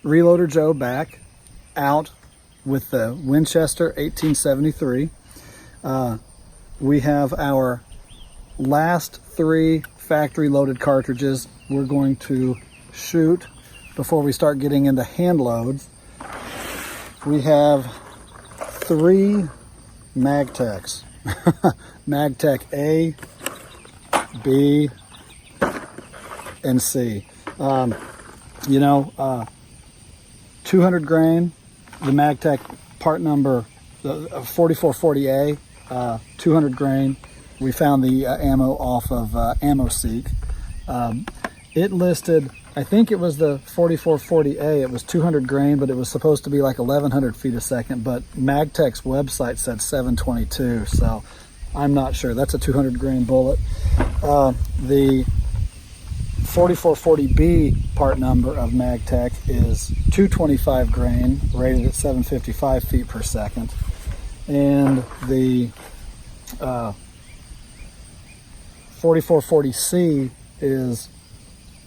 Reloader Joe back out with the Winchester 1873. We have our last 3 factory loaded cartridges we're going to shoot before we start getting into hand loads. We have 3 Magtechs. Magtech A, B, and C. 200 grain, the Magtech part number, the 4440A, 200 grain. We found the ammo off of AmmoSeek. It listed, I think it was the 4440A, it was 200 grain, but it was supposed to be like 1100 feet a second, but Magtech's website said 722, so I'm not sure. That's a 200 grain bullet. The 4440B part number of Magtech is 225 grain, rated at 755 feet per second. And the 4440C is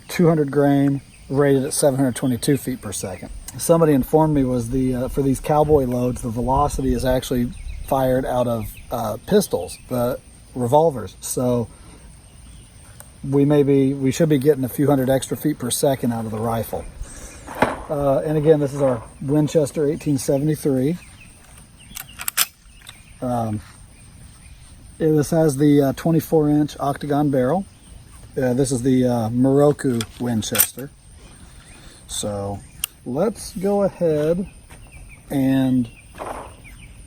200 grain, rated at 722 feet per second. Somebody informed me was for these cowboy loads, the velocity is actually fired out of pistols, the revolvers. So we should be getting a few hundred extra feet per second out of the rifle. And again, this is our Winchester 1873. This has the 24-inch octagon barrel. This is the Moroku Winchester. So let's go ahead and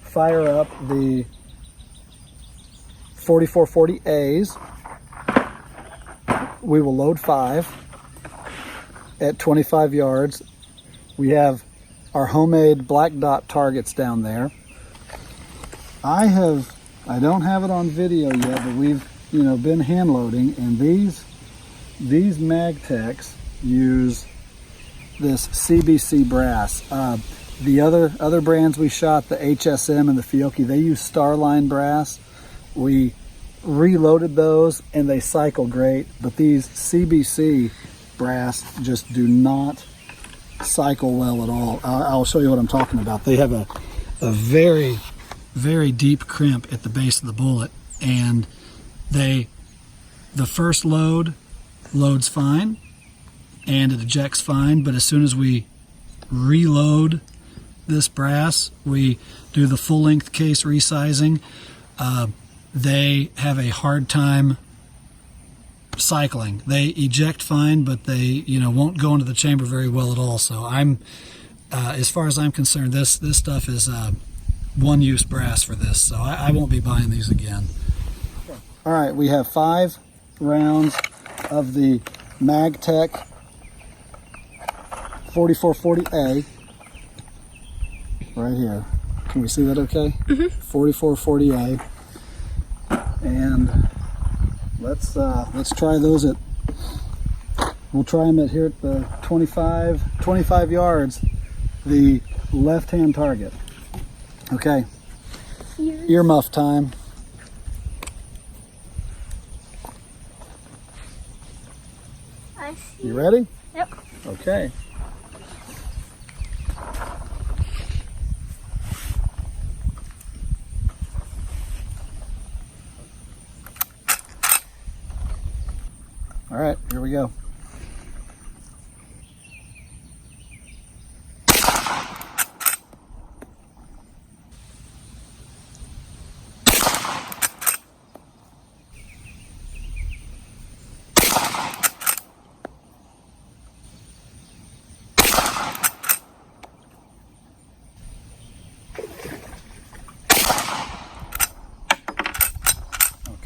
fire up the 4440As. We will load 5 at 25 yards. We have our homemade black dot targets down there. I don't have it on video yet, but we've been hand loading, and these Magtechs use this CBC brass. The other brands we shot, the HSM and the Fiocchi, they use Starline brass. We reloaded those and they cycle great, but these CBC brass just do not cycle well at all. I'll show you what I'm talking about. They have a very, very deep crimp at the base of the bullet, and the first load loads fine and it ejects fine, but as soon as we reload this brass, we do the full length case resizing, they have a hard time cycling. They eject fine, but they won't go into the chamber very well at all. So as far as I'm concerned, this stuff is one-use brass for this, so I won't be buying these again. All right, we have 5 rounds of the Magtech 4440A right here. Can we see that okay? 4440A. And let's try those we'll try them at here at the 25 yards, the left-hand target. Okay, earmuff time. I see. You ready? Yep. Okay. All right, here we go.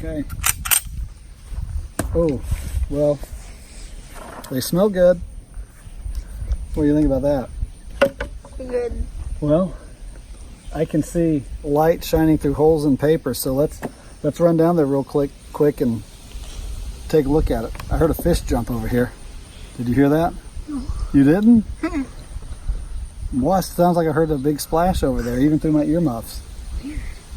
Okay. Oh, well, they smell good. What do you think about that? Good. Well, I can see light shining through holes in paper, so let's run down there real quick and take a look at it. I heard a fish jump over here. Did you hear that? No. You didn't? Boy, it sounds like I heard a big splash over there, even through my earmuffs.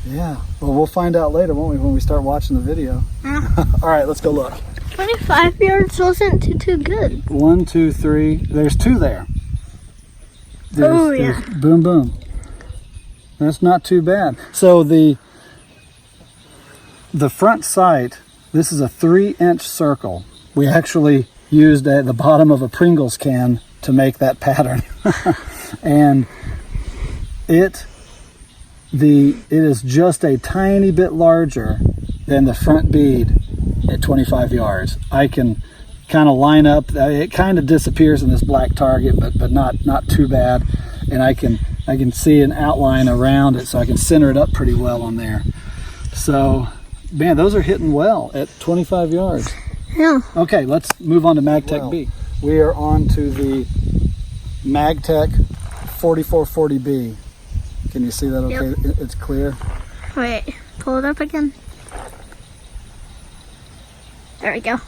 Yeah. Well, we'll find out later, won't we, when we start watching the video? All right, let's go look. 25 yards wasn't too good. 1, 2, 3. There's 2 there. Yeah. Boom, boom. That's not too bad. So the front sight, this is a 3-inch circle. We actually used the bottom of a Pringles can to make that pattern. And it is just a tiny bit larger than the front bead at 25 yards. I can kind of line up, it kind of disappears in this black target, but not too bad. And I can see an outline around it, so I can center it up pretty well on there. So, man, those are hitting well at 25 yards. Yeah. Okay, let's move on to Magtech B. We are on to the Magtech 4440B. Can you see that okay? Yep. It's clear. Wait, pull it up again. There we go.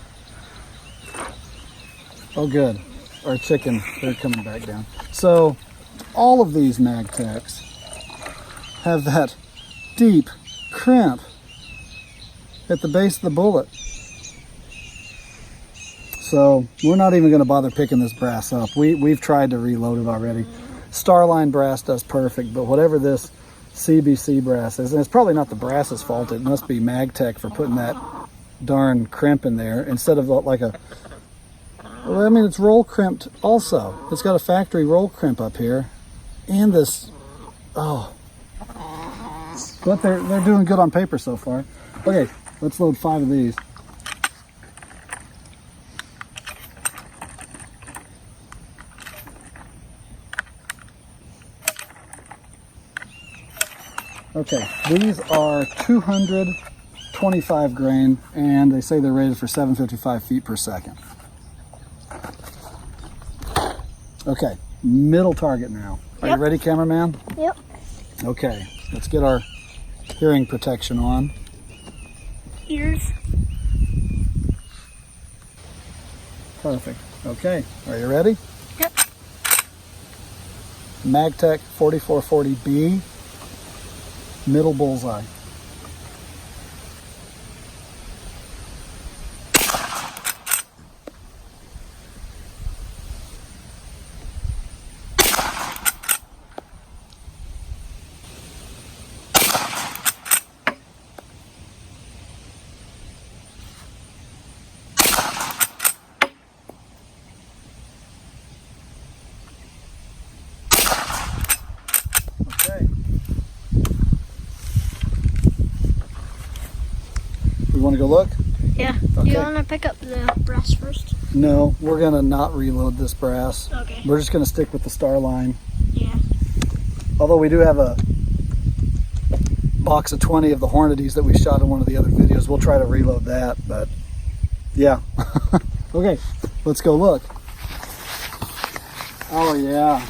Oh, good. Our chicken, they're coming back down. So, all of these Magtechs have that deep crimp at the base of the bullet. So we're not even going to bother picking this brass up. We've tried to reload it already. Starline brass does perfect, but whatever this CBC brass is, and it's probably not the brass's fault, it must be Magtech for putting that darn crimp in there instead of like a, well, I mean, it's roll crimped also. It's got a factory roll crimp up here, and this, oh, but they're doing good on paper so far. Okay, let's load 5 of these. Okay, these are 225 grain, and they say they're rated for 755 feet per second. Okay, middle target now. Are you ready, cameraman? Yep. Okay, let's get our hearing protection on. Ears. Perfect. Okay, are you ready? Yep. Magtech 4440B, middle bullseye. Okay. We want to go look? Yeah. Okay. Do you want to pick up the brass first? No, we're gonna not reload this brass. Okay. We're just gonna stick with the Starline. Yeah. Although we do have a box of 20 of the Hornadies that we shot in one of the other videos. We'll try to reload that, but yeah. Okay, let's go look. Oh yeah.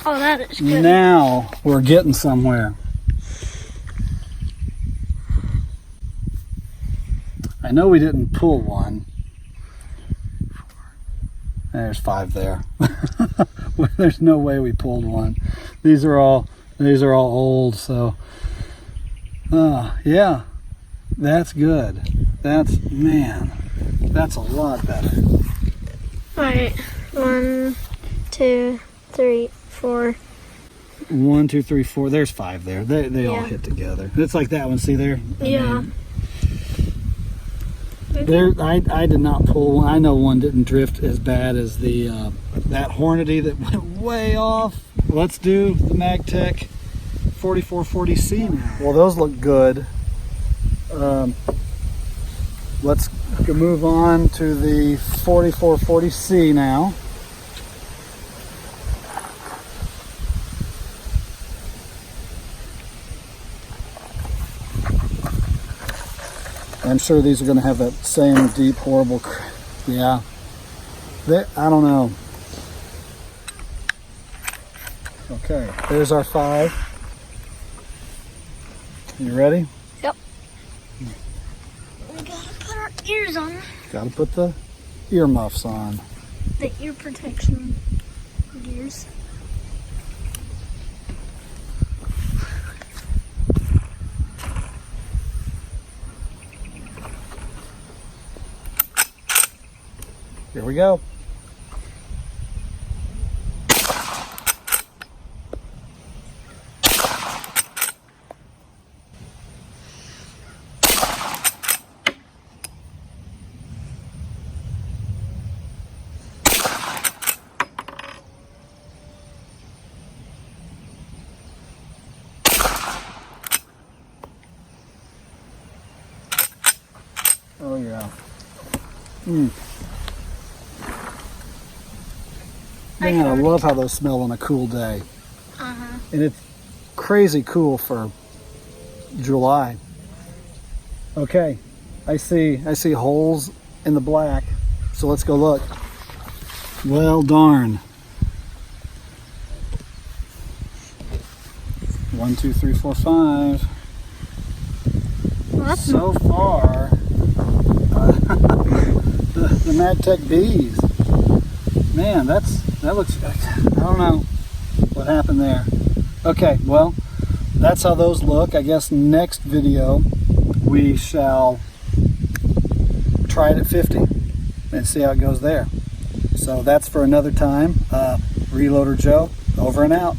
Oh, that is good. Now we're getting somewhere. I know we didn't pull one. There's 5 there. There's no way we pulled one. These are all old, so yeah, that's good. That's a lot better. All right, 1, 2, 3, 4. 1, 2, 3, 4. There's 5 there. They all hit together. It's like that one. See there? Yeah. There, I did not pull one. I know one didn't drift as bad as the that Hornady that went way off. Let's do the Magtech 4440C now. Well, those look good. Let's move on to the 4440C now. I'm sure these are going to have that same deep, horrible, yeah. I don't know. Okay, there's our 5. You ready? Yep. We gotta put our ears on. Gotta put the earmuffs on. The ear protection gears. Here we go. go. Man, I love how those smell on a cool day. And it's crazy cool for July. Okay, I see holes in the black, so let's go look. Well, darn. 1, 2, 3, 4, 5. Well, So far, the Magtech bees. Man, that looks, I don't know what happened there. Okay, well, that's how those look. I guess next video we shall try it at 50 and see how it goes there. So that's for another time. Reloader Joe, over and out.